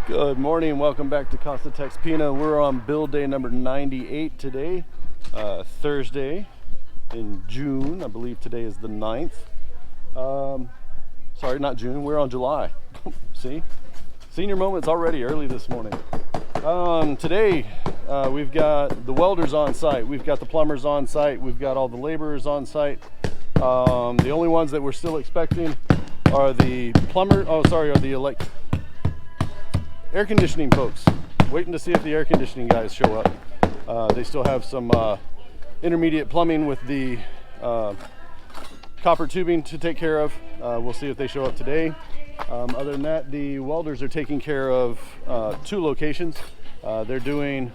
Good morning, welcome back to Casa TexPina. We're on build day number 98 today, Thursday in June. I believe today is the 9th. Sorry, not June, we're on July. See? Senior moments already early this morning. Today we've got the welders on site, we've got the plumbers on site, we've got all the laborers on site. The only ones that we're still expecting are the air conditioning folks. Waiting to see if the air conditioning guys show up. They still have some intermediate plumbing with the copper tubing to take care of. We'll see if they show up today. Other than that, the welders are taking care of two locations. They're doing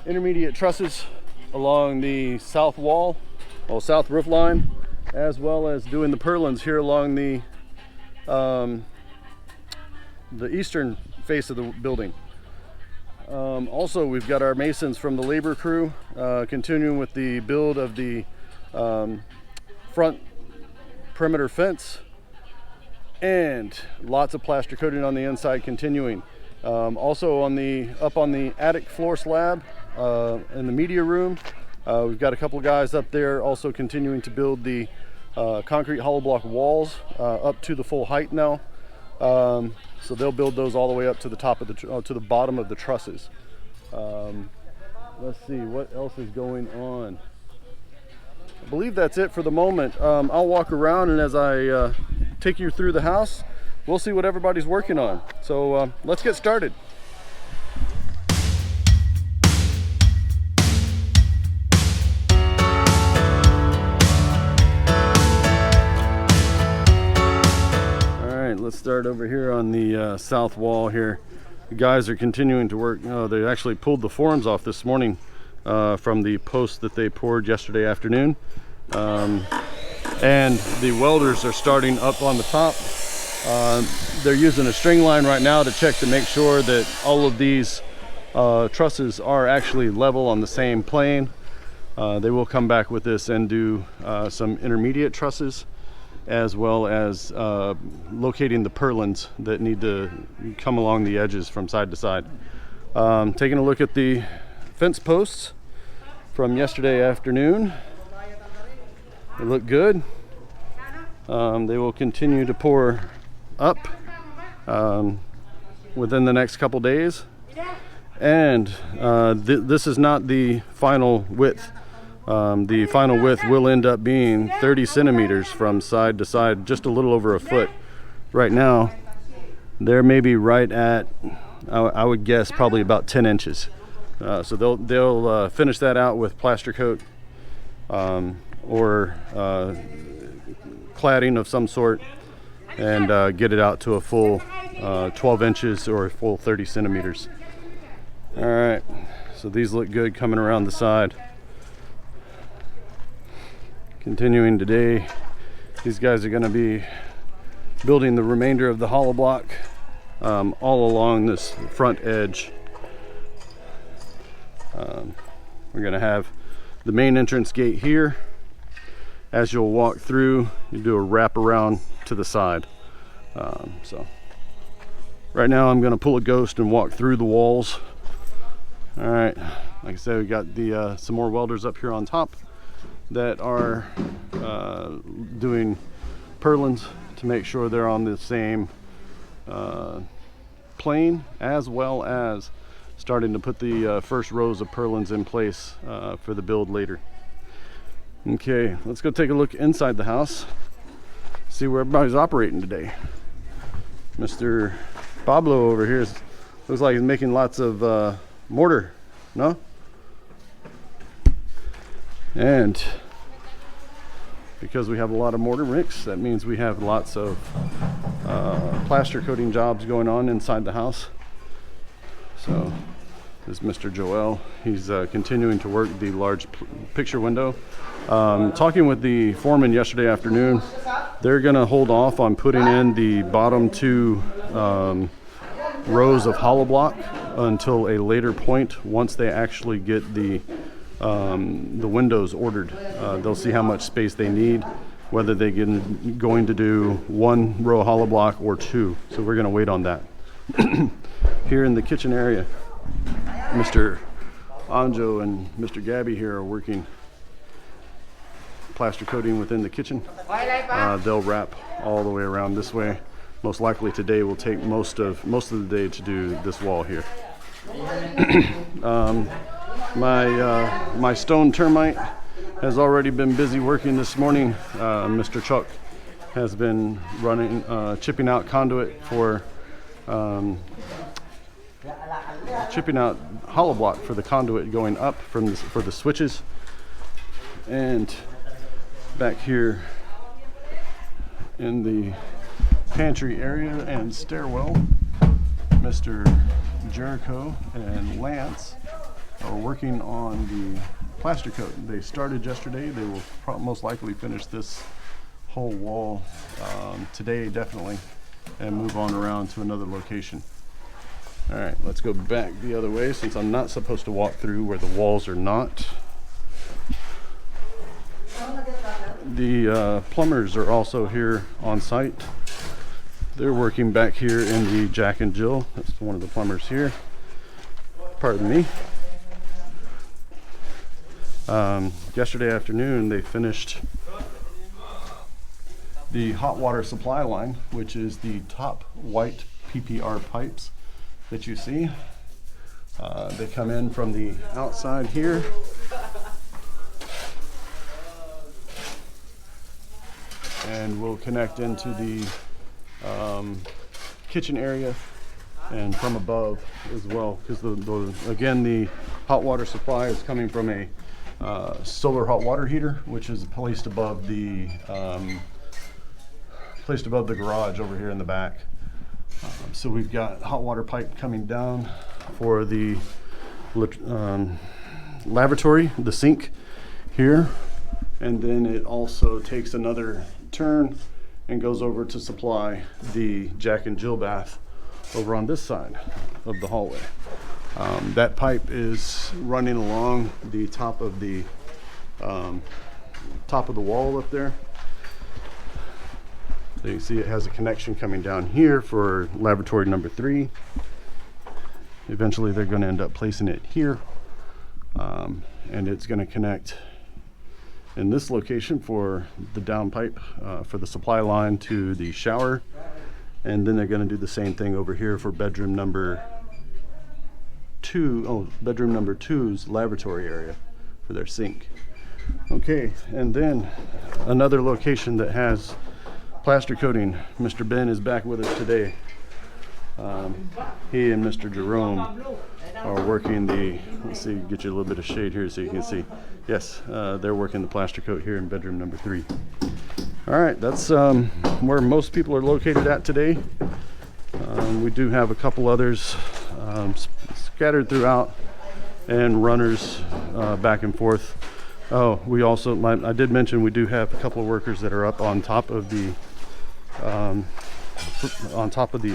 intermediate trusses along the south wall, south roof line, as well as doing the purlins here along the eastern face of the building. Also, we've got our masons from the labor crew continuing with the build of the front perimeter fence, and lots of plaster coating on the inside continuing. Also up on the attic floor slab in the media room, we've got a couple of guys up there also continuing to build the concrete hollow block walls up to the full height now. So they'll build those all the way up to the top of to the bottom of the trusses. Let's see what else is going on. I believe that's it for the moment. I'll walk around, and as I take you through the house, we'll see what everybody's working on. So let's get started. Let's start over here on the south wall here. The guys are continuing to work. They actually pulled the forms off this morning from the post that they poured yesterday afternoon. And the welders are starting up on the top. They're using a string line right now to check to make sure that all of these trusses are actually level on the same plane. They will come back with this and do some intermediate trusses, as well as locating the purlins that need to come along the edges from side to side. Taking a look at the fence posts from yesterday afternoon. They look good. They will continue to pour up within the next couple days. And this is not the final width. The final width will end up being 30 centimeters from side to side, just a little over a foot. Right now, they're maybe right at, I would guess, probably about 10 inches. So they'll finish that out with plaster coat or cladding of some sort, and get it out to a full 12 inches or a full 30 centimeters. All right, so these look good coming around the side. Continuing today, these guys are going to be building the remainder of the hollow block all along this front edge. We're going to have the main entrance gate here. As you'll walk through, you do a wrap around to the side. So right now I'm going to pull a ghost and walk through the walls. All right, like I said, we got the some more welders up here on top that are doing purlins to make sure they're on the same plane, as well as starting to put the first rows of purlins in place for the build later. Okay, let's go take a look inside the house, see where everybody's operating today. Mr. Pablo over here looks like he's making lots of mortar, no? And because we have a lot of mortar mix, that means we have lots of plaster coating jobs going on inside the house. So this is Mr. Joel. He's continuing to work the large picture window. Talking with the foreman yesterday afternoon, they're going to hold off on putting in the bottom two rows of hollow block until a later point, once they actually get the windows ordered. They'll see how much space they need, whether they're going to do one row hollow block or two. So we're going to wait on that. here in the kitchen area. Mr. Anjo and Mr. Gabby here are working plaster coating within the kitchen. They'll wrap all the way around this way. Most likely today will take most of the day to do this wall here. My stone termite has already been busy working this morning. Mr. Chuck has been running, chipping out conduit for chipping out hollow block for the conduit going up from for the switches. And back here in the pantry area and stairwell, Mr. Jericho and Lance are working on the plaster coat. They started yesterday. They will most likely finish this whole wall today, definitely, and move on around to another location. All right, let's go back the other way since I'm not supposed to walk through where the walls are not. The plumbers are also here on site. They're working back here in the Jack and Jill. That's one of the plumbers here. Pardon me. Yesterday afternoon they finished the hot water supply line, which is the top white PPR pipes that you see. They come in from the outside here. And will connect into the kitchen area and from above as well, because again the hot water supply is coming from a solar hot water heater, which is placed above the garage over here in the back. So we've got hot water pipe coming down for the lavatory, the sink here, and then it also takes another turn and goes over to supply the Jack and Jill bath over on this side of the hallway. That pipe is running along the top of the wall up there. So you can see it has a connection coming down here for lavatory number 3. Eventually they're going to end up placing it here, and it's going to connect in this location for the down pipe for the supply line to the shower, and then they're going to do the same thing over here for bedroom number 2. Bedroom number 2's lavatory area for their sink. Okay, and then another location that has plaster coating. Mr. Ben is back with us today. He and Mr. Jerome are working the, let's see, get you a little bit of shade here so you can see. Yes, they're working the plaster coat here in bedroom number 3. All right, that's where most people are located at today. We do have a couple others scattered throughout and runners back and forth. Oh, we also, I did mention we do have a couple of workers that are up on top of the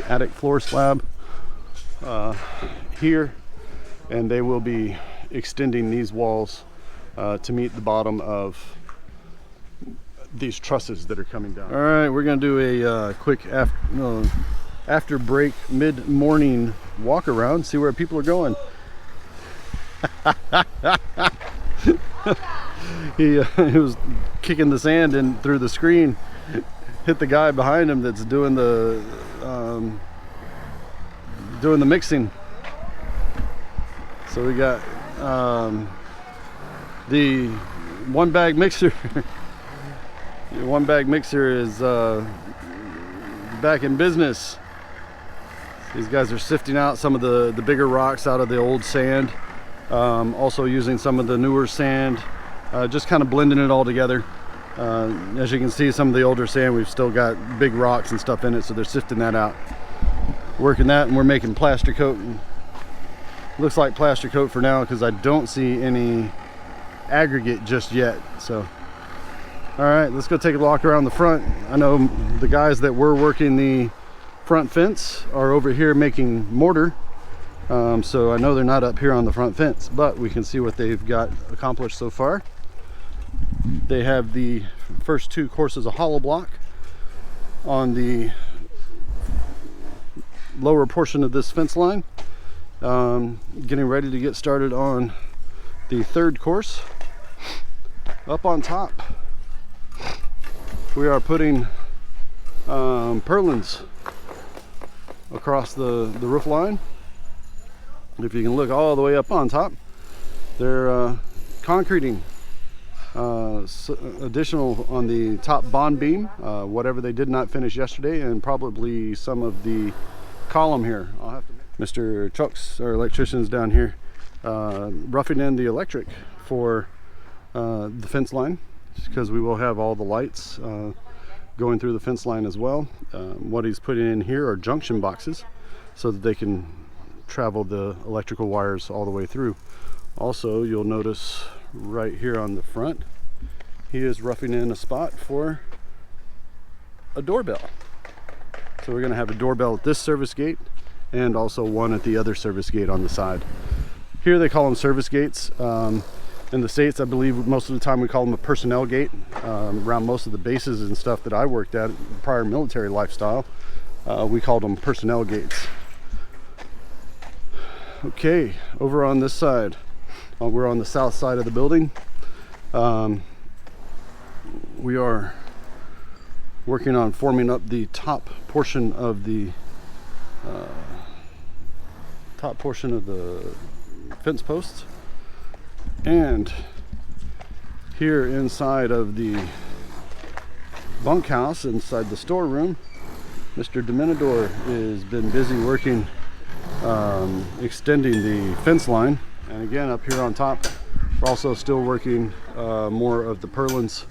attic floor slab here, and they will be extending these walls to meet the bottom of these trusses that are coming down. All right, we're gonna do a quick after break mid-morning walk around, see where people are going. He was kicking the sand in through the screen, hit the guy behind him that's doing the mixing. So we got the one bag mixer. The one bag mixer is back in business. These guys are sifting out some of the bigger rocks out of the old sand, also using some of the newer sand, just kind of blending it all together. As you can see, some of the older sand, we've still got big rocks and stuff in it, so they're sifting that out, working that, and we're making plaster coat. Looks like plaster coat for now because I don't see any aggregate just yet. So all right, let's go take a walk around the front. I know the guys that were working the front fence are over here making mortar, so I know they're not up here on the front fence, but we can see what they've got accomplished so far. They have the first 2 courses of hollow block on the lower portion of this fence line. Getting ready to get started on the third course. Up on top, we are putting purlins across the roof line. If you can look all the way up on top, they're concreting additional on the top bond beam, whatever they did not finish yesterday, and probably some of the column here. I'll have to. Mr. Chucks, our electrician's down here, roughing in the electric for the fence line, because we will have all the lights going through the fence line as well. What he's putting in here are junction boxes so that they can travel the electrical wires all the way through. Also, you'll notice right here on the front, he is roughing in a spot for a doorbell. So we're going to have a doorbell at this service gate and also one at the other service gate on the side. Here they call them service gates. In the States, I believe most of the time we call them a personnel gate. Around most of the bases and stuff that I worked at, prior military lifestyle, we called them personnel gates. Okay, over on this side, we're on the south side of the building. We are working on forming up the top portion of the fence posts. And here inside of the bunkhouse, inside the storeroom, Mr. Dominador has been busy working, extending the fence line. And again, up here on top, we're also still working more of the purlins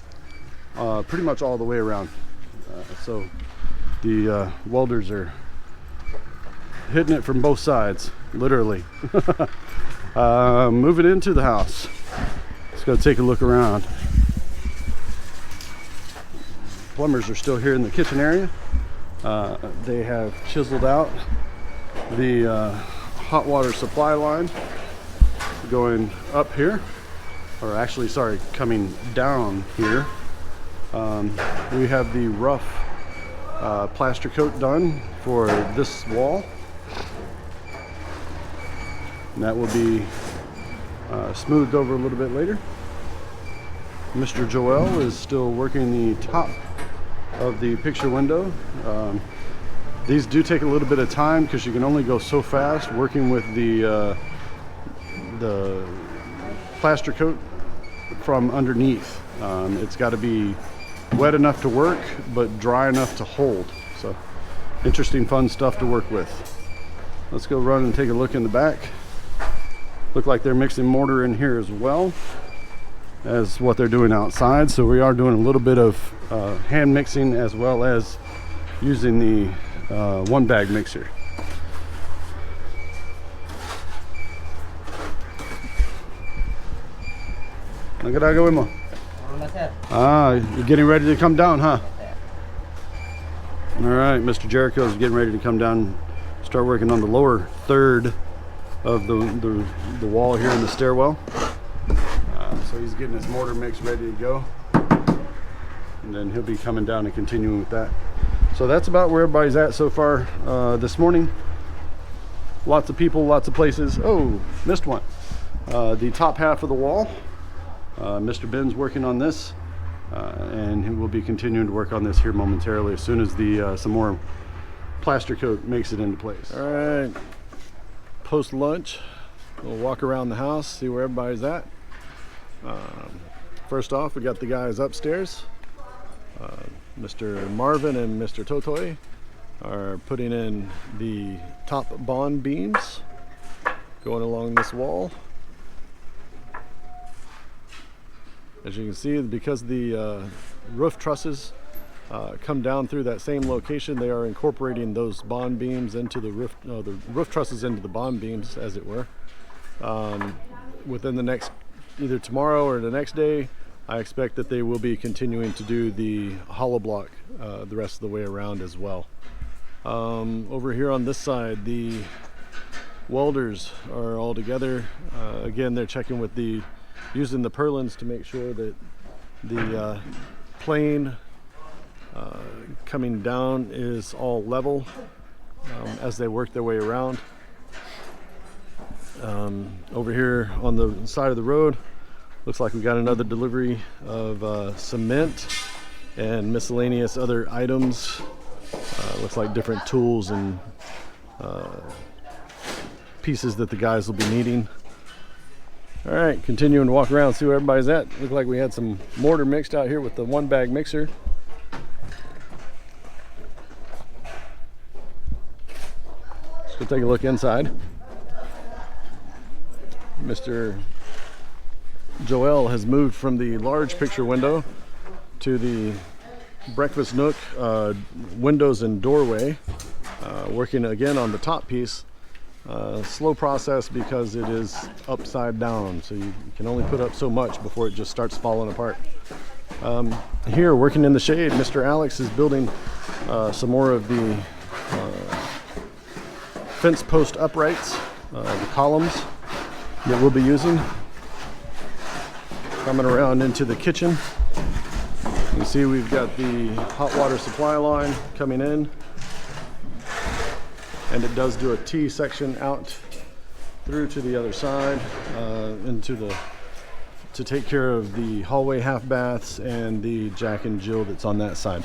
pretty much all the way around. So the welders are hitting it from both sides, literally. Moving into the house. Let's go take a look around. Plumbers are still here in the kitchen area. They have chiseled out the hot water supply line going up here, or actually, sorry, coming down here. We have the rough plaster coat done for this wall. And that will be smoothed over a little bit later. Mr. Joel is still working the top of the picture window. These do take a little bit of time because you can only go so fast working with the plaster coat from underneath. It's got to be wet enough to work but dry enough to hold. So interesting, fun stuff to work with. Let's go run and take a look in the back. Look like they're mixing mortar in here as well as what they're doing outside. So we are doing a little bit of hand mixing as well as using the one bag mixer. You're getting ready to come down, huh? All right, Mr. Jericho is getting ready to come down, start working on the lower third of the wall here in the stairwell. So he's getting his mortar mix ready to go, and then he'll be coming down and continuing with that. So that's about where everybody's at so far this morning. Lots of people, lots of places. Oh, missed one. The top half of the wall, Mr. Ben's working on this, and he will be continuing to work on this here momentarily as soon as the some more plaster coat makes it into place. All right, post lunch, we'll walk around the house, see where everybody's at. First off, we got the guys upstairs. Mr. Marvin and Mr. Totoy are putting in the top bond beams going along this wall. As you can see, because the roof trusses come down through that same location, they are incorporating those bond beams into the roof trusses into the bond beams, as it were. Within the next, either tomorrow or the next day, I expect that they will be continuing to do the hollow block the rest of the way around as well. Over here on this side, the welders are all together. Again, they're checking with using the purlins to make sure that the plane coming down is all level. as they work their way around. Over here on the side of the road, looks like we got another delivery of cement and miscellaneous other items. Looks like different tools and pieces that the guys will be needing. All right, continuing to walk around, see where everybody's at. Looked like we had some mortar mixed out here with the 1-bag mixer. Let's go take a look inside. Mr. Joel has moved from the large picture window to the breakfast nook, windows and doorway, working again on the top piece. Slow process because it is upside down, so you can only put up so much before it just starts falling apart. Here, working in the shade, Mr. Alex is building some more of the fence post uprights, the columns that we'll be using. Coming around into the kitchen, you can see we've got the hot water supply line coming in, and it does do a T section out through to the other side, to take care of the hallway half baths and the Jack and Jill that's on that side.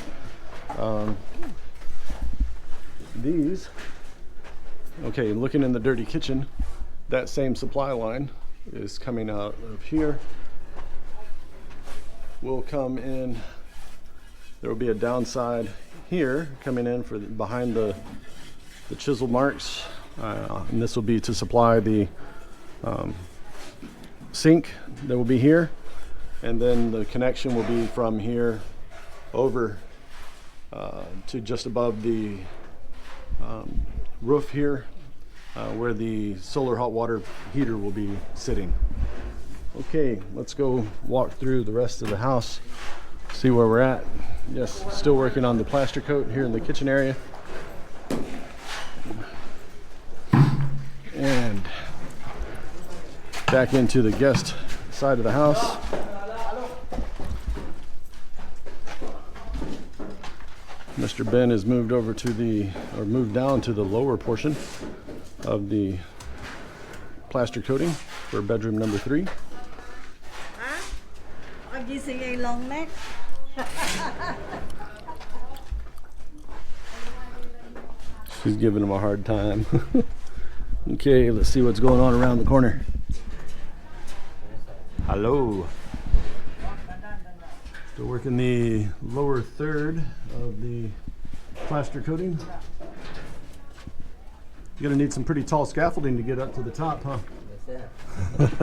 Okay, looking in the dirty kitchen, that same supply line is coming out of here. Will come in. There will be a downside here coming in for behind the chisel marks, and this will be to supply the sink that will be here, and then the connection will be from here over to just above the roof here, where the solar hot water heater will be sitting. Okay, let's go walk through the rest of the house, see where we're at. Yes, still working on the plaster coat here in the kitchen area. And back into the guest side of the house. Mr. Ben has moved over to moved down to the lower portion of the plaster coating for bedroom number 3. Long neck. She's giving him a hard time. Okay, let's see what's going on around the corner. Hello. Still working the lower third of the plaster coating. You're gonna need some pretty tall scaffolding to get up to the top, huh? Yes,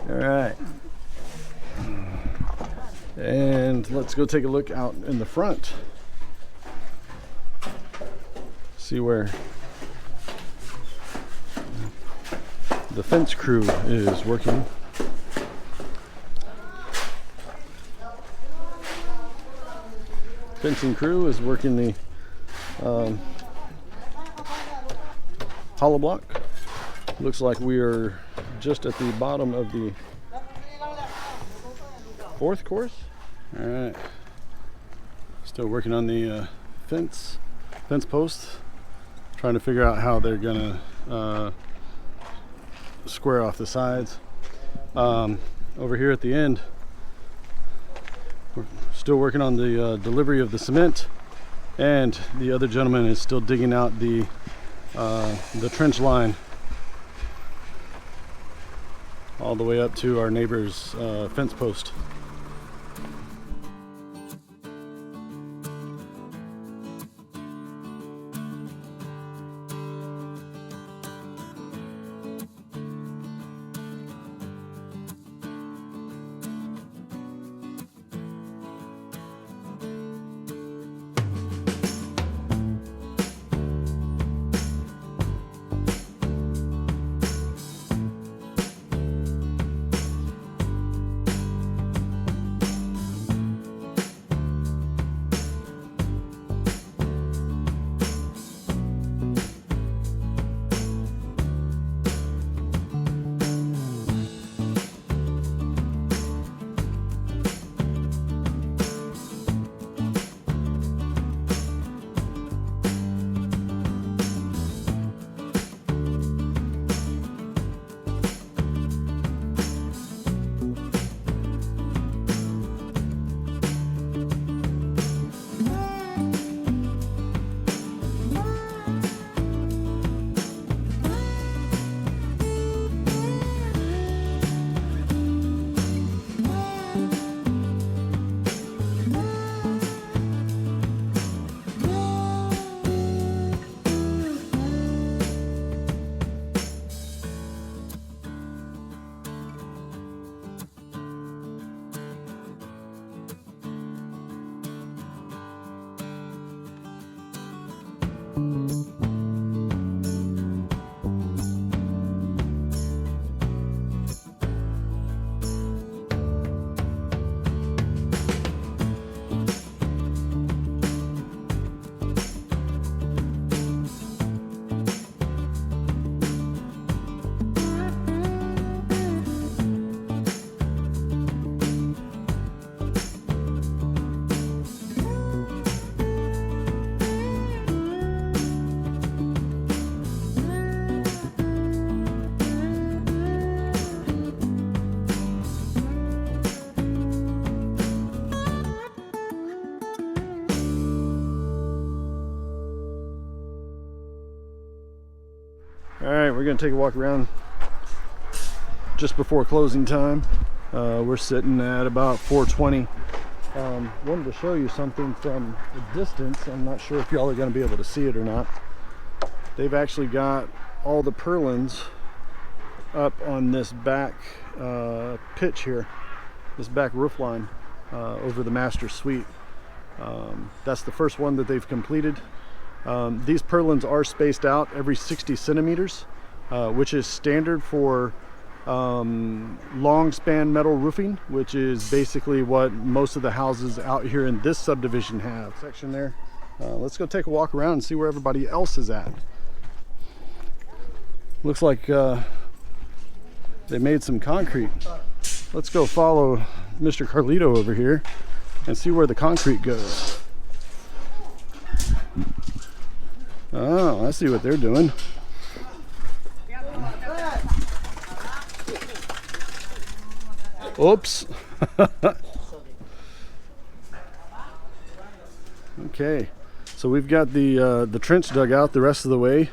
all right. And let's go take a look out in the front. See where the fence crew is working. Fencing crew is working the hollow block. Looks like we are just at the bottom of the 4th course. All right, still working on the fence posts, trying to figure out how they're gonna square off the sides. Over here at the end, we're still working on the delivery of the cement, and the other gentleman is still digging out the trench line all the way up to our neighbor's fence post. All right, we're gonna take a walk around just before closing time. We're sitting at about 4:20. Wanted to show you something from a distance. I'm not sure if y'all are gonna be able to see it or not. They've actually got all the purlins up on this back pitch here, this back roof line over the master suite. That's the first one that they've completed. These purlins are spaced out every 60 centimeters, which is standard for long span metal roofing, which is basically what most of the houses out here in this subdivision have. Section there. Let's go take a walk around and see where everybody else is at. Looks like they made some concrete. Let's go follow Mr. Carlito over here and see where the concrete goes. Oh, I see what they're doing. Oops. Okay, so we've got the trench dug out the rest of the way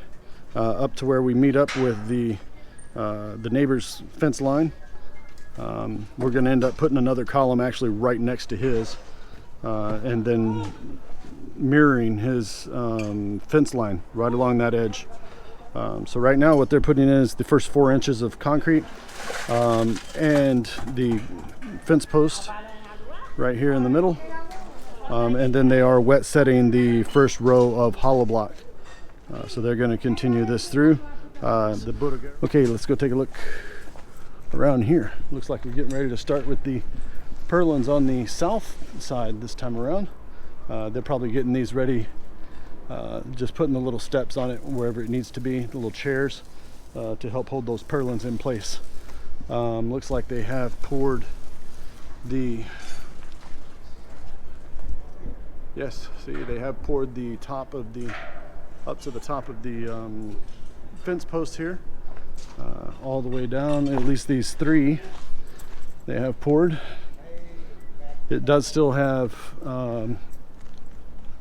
up to where we meet up with the neighbor's fence line. We're going to end up putting another column actually right next to his, and then mirroring his fence line right along that edge. So right now what they're putting in is the first 4 inches of concrete and the fence post right here in the middle, and then they are wet setting the first row of hollow block. So they're going to continue this through. Okay, let's go take a look around here. Looks like we're getting ready to start with the purlins on the south side this time around. They're probably getting these ready, just putting the little steps on it wherever it needs to be, the little chairs to help hold those purlins in place. Looks like they have poured the, yes, see, they have poured the top of the, up to the top of the fence post here, all the way down. At least these 3 they have poured. It does still have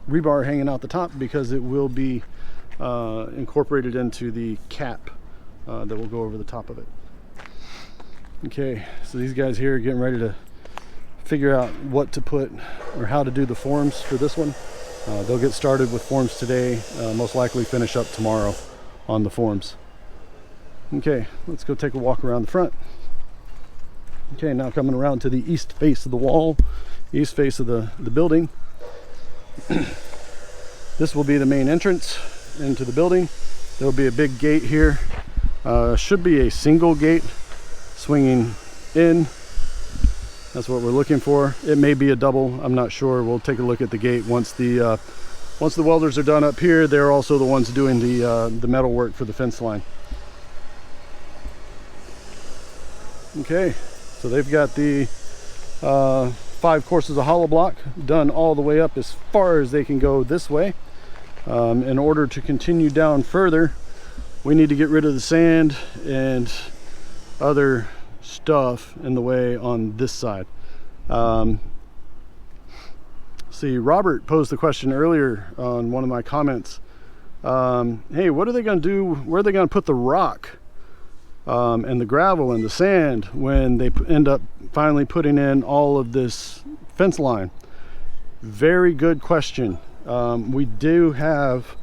rebar hanging out the top because it will be incorporated into the cap that will go over the top of it. Okay, so these guys here are getting ready to figure out what to put or how to do the forms for this one. They'll get started with forms today, most likely finish up tomorrow on the forms. Okay, let's go take a walk around the front. Okay, now coming around to the east face of the wall, east face of the building. This will be the main entrance into the building. There will be a big gate here. Should be a single gate swinging in. That's what we're looking for. It may be a double, I'm not sure. We'll take a look at the gate once the welders are done up here. They're also the ones doing the metal work for the fence line. Okay, so they've got the 5 courses of hollow block done all the way up as far as they can go this way. In order to continue down further, we need to get rid of the sand and other stuff in the way on this side. See, Robert posed the question earlier on one of my comments. Hey, what are they going to do? Where are they going to put the rock and the gravel and the sand when they end up finally putting in all of this fence line? Very good question. We do have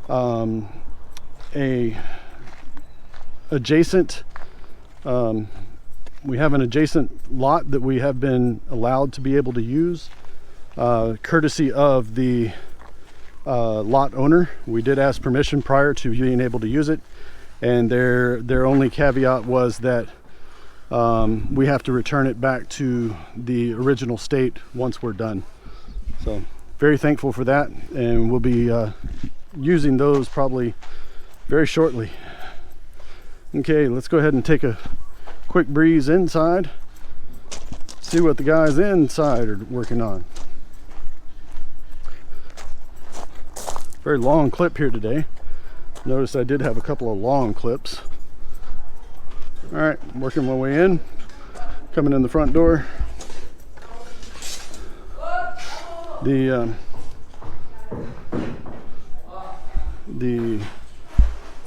a adjacent we have an adjacent lot that we have been allowed to be able to use, courtesy of the lot owner. We did ask permission prior to being able to use it, and their only caveat was that we have to return it back to the original state once we're done. So very thankful for that, and we'll be using those probably very shortly. Okay, let's go ahead and take a quick breeze inside, see what the guys inside are working on. Very long clip here today. Notice I did have a couple of long clips. All right, working my way in, coming in the front door. The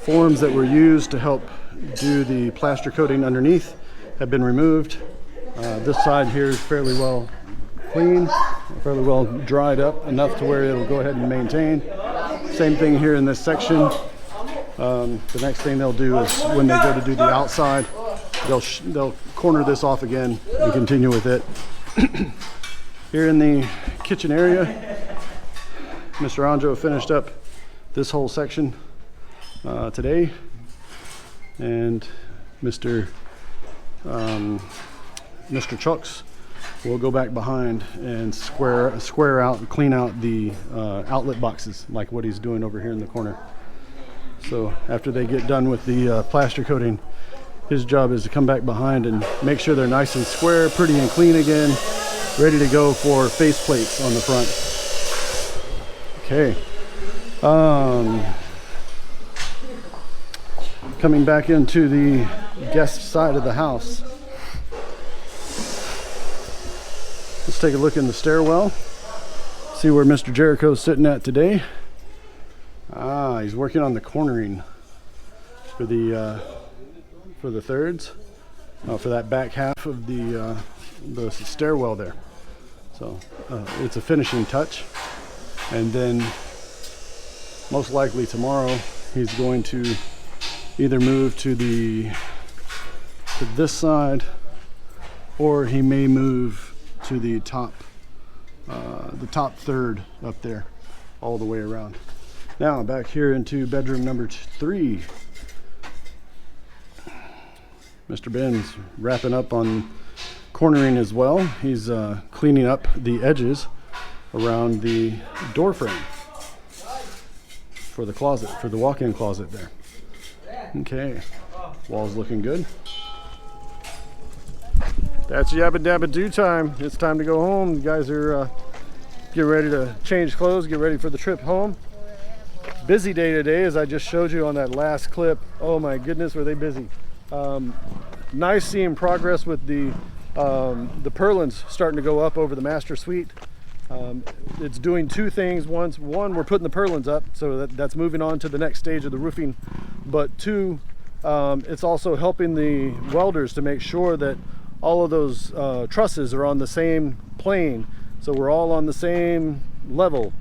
forms that were used to help do the plaster coating underneath have been removed. This side here is fairly well clean, fairly well dried up, enough to where it'll go ahead and maintain. Same thing here in this section. The next thing they'll do is when they go to do the outside, they'll corner this off again and continue with it. Here in the kitchen area, Mr. Anjo finished up this whole section today, and Mr. Chucks will go back behind and square out and clean out the outlet boxes, like what he's doing over here in the corner. So after they get done with the plaster coating, his job is to come back behind and make sure they're nice and square, pretty and clean again, ready to go for face plates on the front. Okay. Coming back into the guest side of the house. Let's take a look in the stairwell. See where Mr. Jericho's sitting at today. He's working on the cornering for the thirds, for that back half of the stairwell there. So it's a finishing touch, and then most likely tomorrow he's going to either move to this side, or he may move to the top third up there, all the way around. Now back here into bedroom number 3. Mr. Ben's wrapping up on cornering as well. He's cleaning up the edges around the door frame for the closet, for the walk-in closet there. Okay, wall's looking good. That's yabba dabba do time. It's time to go home. You guys are getting ready to change clothes, get ready for the trip home. Busy day today, as I just showed you on that last clip. Oh my goodness, were they busy. Nice seeing progress with the Purlins starting to go up over the master suite. It's doing two things. One, we're putting the Purlins up, so that's moving on to the next stage of the roofing. But two, it's also helping the welders to make sure that all of those trusses are on the same plane, so we're all on the same level,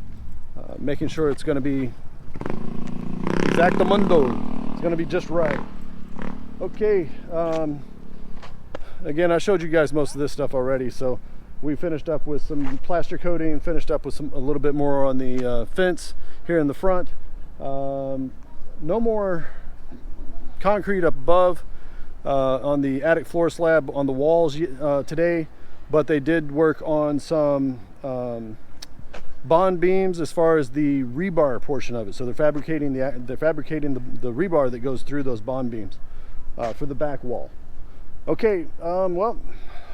making sure it's going to be exactamundo. It's going to be just right. Okay, again, I showed you guys most of this stuff already, so we finished up with some plaster coating, finished up with a little bit more on the fence here in the front. No more concrete up above on the attic floor slab on the walls today, but they did work on some bond beams as far as the rebar portion of it. So they're fabricating the rebar that goes through those bond beams for the back wall. Okay, well,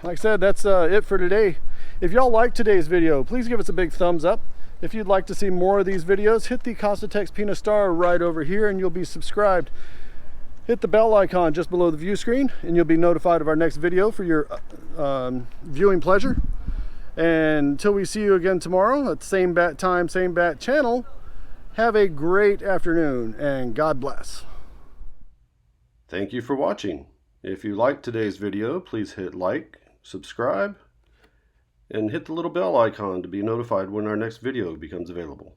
like I said, that's it for today. If y'all liked today's video, please give us a big thumbs up. If you'd like to see more of these videos, hit the Casa TexPina star right over here and you'll be subscribed. Hit the bell icon just below the view screen and you'll be notified of our next video for your viewing pleasure. And until we see you again tomorrow at the same bat time, same bat channel, have a great afternoon and God bless. Thank you for watching. If you liked today's video, please hit like, subscribe, and hit the little bell icon to be notified when our next video becomes available.